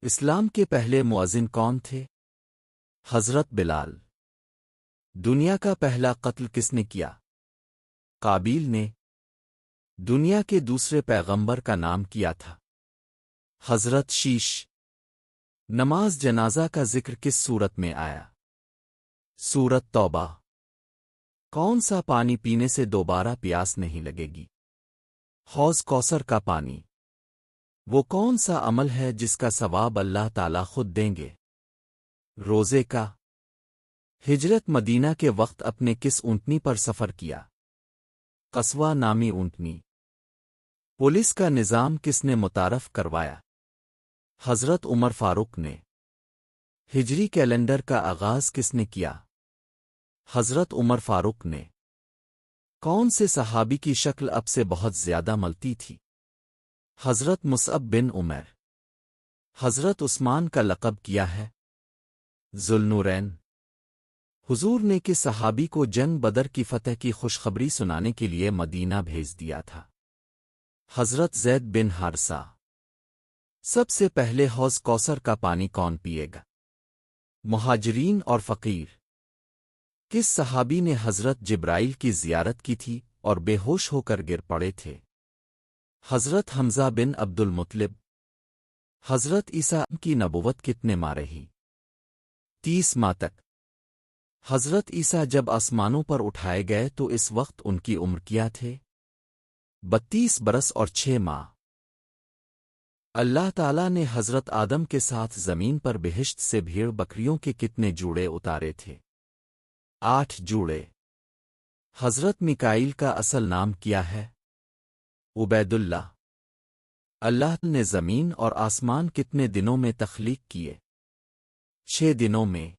اسلام کے پہلے مؤذن کون تھے؟ حضرت بلال۔ دنیا کا پہلا قتل کس نے کیا؟ قابیل نے۔ دنیا کے دوسرے پیغمبر کا نام کیا تھا؟ حضرت شیش۔ نماز جنازہ کا ذکر کس صورت میں آیا؟ سورت توبہ۔ کون سا پانی پینے سے دوبارہ پیاس نہیں لگے گی؟ حوض کوثر کا پانی۔ وہ کون سا عمل ہے جس کا ثواب اللہ تعالیٰ خود دیں گے؟ روزے کا۔ ہجرت مدینہ کے وقت اپنے کس اونٹنی پر سفر کیا؟ قصوہ نامی اونٹنی۔ پولیس کا نظام کس نے متعارف کروایا؟ حضرت عمر فاروق نے۔ ہجری کیلنڈر کا آغاز کس نے کیا؟ حضرت عمر فاروق نے۔ کون سے صحابی کی شکل اب سے بہت زیادہ ملتی تھی؟ حضرت مصعب بن عمیر۔ حضرت عثمان کا لقب کیا ہے؟ ذوالنورین۔ حضور نے کس صحابی کو جنگ بدر کی فتح کی خوشخبری سنانے کے لیے مدینہ بھیج دیا تھا؟ حضرت زید بن حارثہ۔ سب سے پہلے حوض کوثر کا پانی کون پیے گا؟ مہاجرین اور فقیر۔ کس صحابی نے حضرت جبرائیل کی زیارت کی تھی اور بے ہوش ہو کر گر پڑے تھے؟ حضرت حمزہ بن عبد المطلب۔ حضرت عیسیٰ کی نبوت کتنے ماہ رہی؟ 30 ماہ تک۔ حضرت عیسیٰ جب آسمانوں پر اٹھائے گئے تو اس وقت ان کی عمر کیا تھے؟ 32 برس اور 6 ماہ۔ اللہ تعالیٰ نے حضرت آدم کے ساتھ زمین پر بہشت سے بھیڑ بکریوں کے کتنے جوڑے اتارے تھے؟ 8 جوڑے۔ حضرت میکائیل کا اصل نام کیا ہے؟ عبید اللہ۔ اللہ نے زمین اور آسمان کتنے دنوں میں تخلیق کیے؟ 6 دنوں میں۔